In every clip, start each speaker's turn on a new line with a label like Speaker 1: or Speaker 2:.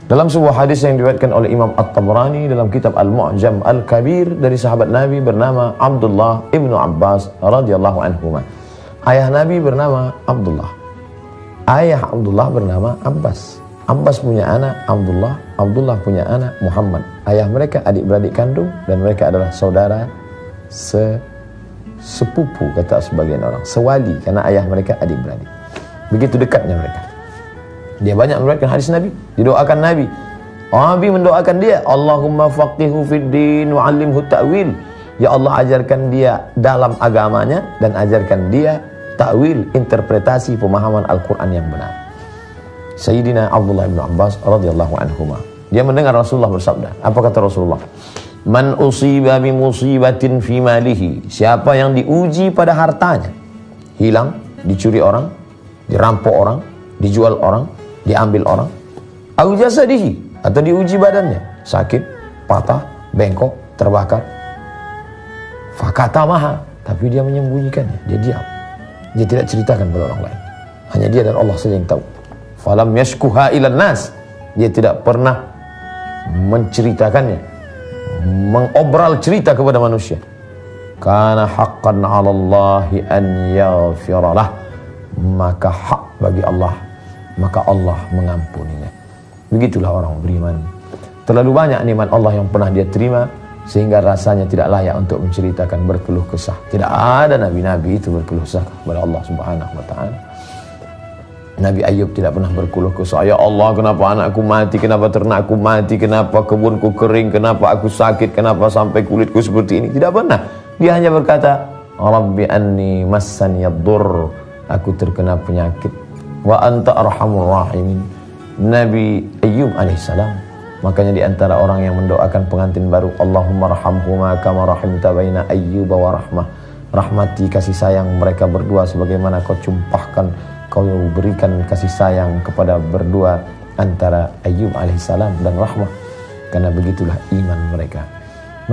Speaker 1: Dalam sebuah hadis yang diriwayatkan oleh Imam At-Tabrani dalam kitab Al-Mu'jam Al-Kabir dari sahabat Nabi bernama Abdullah ibnu Abbas radhiyallahu anhuma. Ayah Nabi bernama Abdullah. Ayah Abdullah bernama Abbas. Abbas punya anak Abdullah, Abdullah punya anak Muhammad. Ayah mereka adik-beradik kandung dan mereka adalah saudara sepupu kata sebagian orang, sewali karena ayah mereka adik-beradik. Begitu dekatnya mereka. Dia banyak meriwayatkan hadis Nabi, didoakan Nabi. Nabi mendoakan dia, Allahumma faqihu fid din wa 'allimhu ta'wil. Ya Allah, ajarkan dia dalam agamanya dan ajarkan dia ta'wil, interpretasi pemahaman Al-Qur'an yang benar. Sayyidina Abdullah bin Abbas radhiyallahu anhuma, dia mendengar Rasulullah bersabda. Apa kata Rasulullah? Man usiba bi musibatin fi malihi, siapa yang diuji pada hartanya, hilang, dicuri orang, dirampok orang, dijual orang, diambil orang, au jasadihi, atau diuji badannya, sakit, patah, bengkok, terbakar, fakatamaha, tapi dia menyembunyikannya, dia diam, dia tidak ceritakan kepada orang lain, hanya dia dan Allah saja yang tahu. Falam yashkuha ilan nas, dia tidak pernah menceritakannya, mengobral cerita kepada manusia. Kana haqqan 'ala Allahi an yaghfiralah, maka hak bagi Allah, maka Allah mengampuninya. Begitulah orang beriman. Terlalu banyak nikmat Allah yang pernah dia terima sehingga rasanya tidak layak untuk menceritakan, berkeluh kesah. Tidak ada nabi-nabi itu berkeluh kesah kepada Allah Subhanahu wa taala. Nabi Ayub tidak pernah berkeluh kesah, ya Allah, kenapa anakku mati, kenapa ternakku mati, kenapa kebunku kering, kenapa aku sakit, kenapa sampai kulitku seperti ini. Tidak pernah. Dia hanya berkata, Rabbi anni massaniyad-durr, aku terkena penyakit, wa anta arhamur rahimin. Nabi Ayub alaihissalam, makanya di antara orang yang mendoakan pengantin baru, Allahumma rahamhuma kama rahimta baina Ayyub wa rahmah, rahmati kasih sayang mereka berdua sebagaimana kau cumpahkan, kau berikan kasih sayang kepada berdua antara Ayyub alaihissalam dan rahmah. Karena begitulah iman mereka.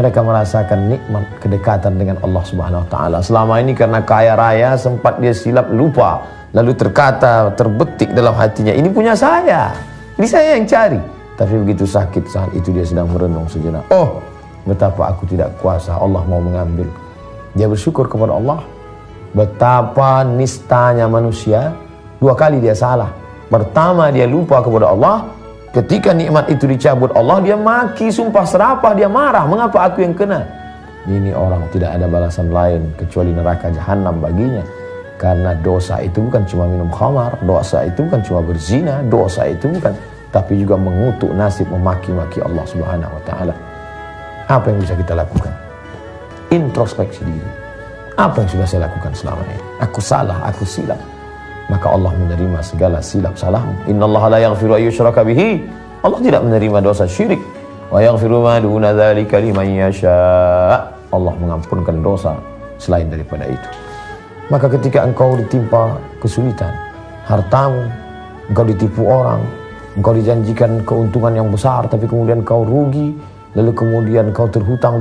Speaker 1: Mereka merasakan nikmat kedekatan dengan Allah Subhanahu wa taala. Selama ini karena kaya raya sempat dia silap lupa, lalu terkata, terbetik dalam hatinya, ini punya saya, ini saya yang cari. Tapi begitu sakit saat itu dia sedang merenung sejenak, oh betapa aku tidak kuasa, Allah mau mengambil. Dia bersyukur kepada Allah. Betapa nistanya manusia, dua kali dia salah. Pertama dia lupa kepada Allah, ketika nikmat itu dicabut Allah, dia maki, sumpah serapah, dia marah, mengapa aku yang kena? Ini orang tidak ada balasan lain kecuali neraka jahanam baginya. Karena dosa itu bukan cuma minum khamar, dosa itu bukan cuma berzina, dosa itu bukan, tapi juga mengutuk nasib, memaki-maki Allah Subhanahu wa taala. Apa yang bisa kita lakukan? Introspeksi diri. Apa yang sudah saya lakukan selama ini? Aku salah, aku silap. Maka Allah menerima segala silap salahmu. Innallaha la yaghfiru ayyushraka bihi. Allah tidak menerima dosa syirik. Wa yaghfiru ma duna dzalika liman yasha. Allah mengampunkan dosa selain daripada itu. Maka ketika engkau ditimpa kesulitan, hartamu, engkau ditipu orang, engkau dijanjikan keuntungan yang besar, tapi kemudian kau rugi, lalu kemudian kau terhutang,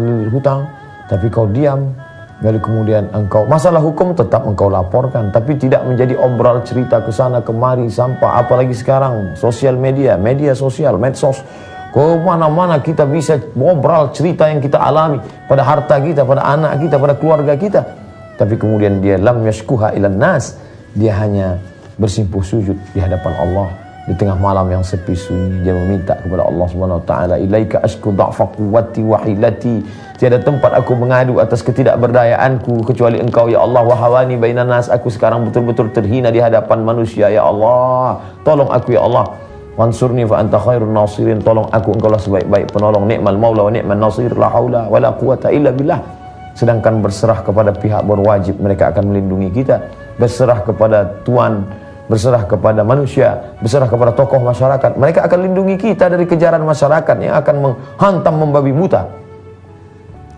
Speaker 1: tapi kau diam, lalu kemudian engkau, masalah hukum tetap engkau laporkan, tapi tidak menjadi obral cerita ke sana kemari, sampah. Apalagi sekarang sosial media, media sosial, medsos, kemana-mana kita bisa obral cerita yang kita alami pada harta kita, pada anak kita, pada keluarga kita. Tapi kemudian dia lam yashkuha ilan nas, dia hanya bersimpuh sujud di hadapan Allah di tengah malam yang sepi sunyi. Dia meminta kepada Allah Subhanahu wa taala, ilaika ashku dha'fa quwwati wa hilati, tiada tempat aku mengadu atas ketidakberdayaanku kecuali engkau ya Allah. Wa hawani bainan nas, aku sekarang betul-betul terhina di hadapan manusia ya Allah, tolong aku ya Allah. Wansurni fa anta khairun nasirin, tolong aku, engkaulah sebaik-baik penolong. Ni'mal maula wa ni'man nasir, la haula wa la quwata illa billah. Sedangkan berserah kepada pihak berwajib, mereka akan melindungi kita. Berserah kepada Tuhan, berserah kepada manusia, berserah kepada tokoh masyarakat, mereka akan lindungi kita dari kejaran masyarakat yang akan menghantam, membabi buta.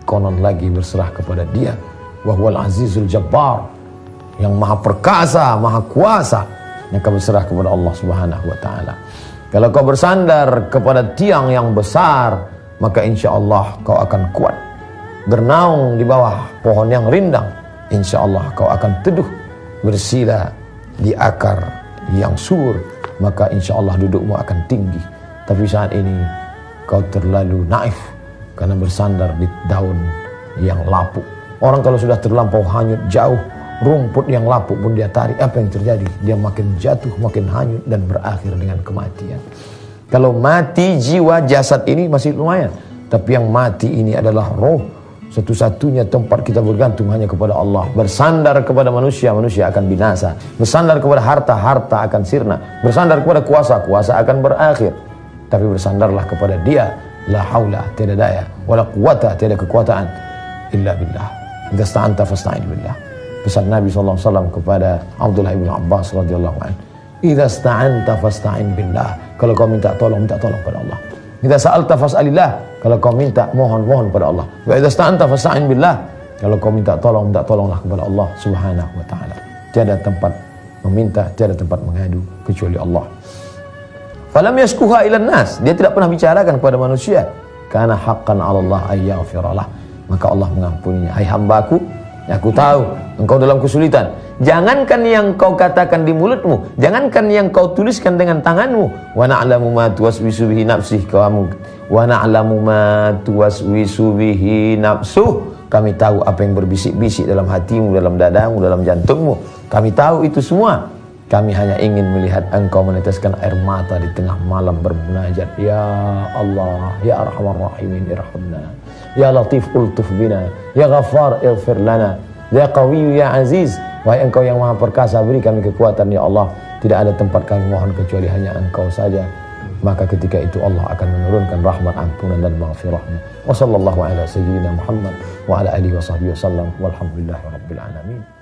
Speaker 1: Konon lagi berserah kepada Dia, wahwal azizul jabbar, yang maha perkasa, maha kuasa, yang akan berserah kepada Allah Subhanahu wa taala. Kalau kau bersandar kepada tiang yang besar, maka insya Allah kau akan kuat. Bernaung di bawah pohon yang rindang, insya Allah kau akan teduh. Bersila di akar yang subur, maka insya Allah dudukmu akan tinggi. Tapi saat ini kau terlalu naif karena bersandar di daun yang lapuk. Orang kalau sudah terlampau hanyut jauh, rumput yang lapuk pun dia tarik, apa yang terjadi? Dia makin jatuh, makin hanyut dan berakhir dengan kematian. Kalau mati jiwa, jasad ini masih lumayan, tapi yang mati ini adalah roh. Satu-satunya tempat kita bergantung hanya kepada Allah. Bersandar kepada manusia, manusia akan binasa. Bersandar kepada harta, harta akan sirna. Bersandar kepada kuasa, kuasa akan berakhir. Tapi bersandarlah kepada Dia. La haula, tiada daya, wala quwata, tiada kekuatan illa billah. Idza sta'anta fasta'in billah. Pesan Nabi SAW kepada Abdullah bin Abbas radhiyallahu anhu, idza sta'anta fasta'in billah. Kalau kau minta tolong pada Allah. Idza sa'alta fas'alillah. Kalau kau minta, mohon pada Allah. Wa idza sta'anta fasta'in billah. Kalau kau minta tolonglah kepada Allah Subhanahu wa taala. Tiada tempat meminta, tiada tempat mengadu kecuali Allah. Falam yaskuha ilan nas, dia tidak pernah bicarakan kepada manusia. Karena haqqan 'ala Allah ayyaghfiralah. Maka Allah mengampuninya. Hai hambaku, aku tahu engkau dalam kesulitan. Jangankan yang kau katakan di mulutmu, jangankan yang kau tuliskan dengan tanganmu. Wa na'lamu ma tuwaswisu bihi nafsih, wa na'lamu ma tuwaswisu bihi nafsuh. Kami tahu apa yang berbisik-bisik dalam hatimu, dalam dadamu, dalam jantungmu. Kami tahu itu semua. Kami hanya ingin melihat engkau meneteskan air mata di tengah malam bermunajat. Ya Allah, Ya Arhamar Rahimin, irhamna. Ya Latif, ultuf bina. Ya Ghaffar, ighfir lana. Ya Qawi, Ya Aziz. Wahai engkau yang maha perkasa, beri kami kekuatan ya Allah. Tidak ada tempat kami mohon kecuali hanya engkau saja. Maka ketika itu Allah akan menurunkan rahmat, ampunan dan maghfirahnya. Wa sallallahu ala sayyidina Muhammad wa ala alihi wa sahbihi wasallam. Walhamdulillahi rabbil alamin.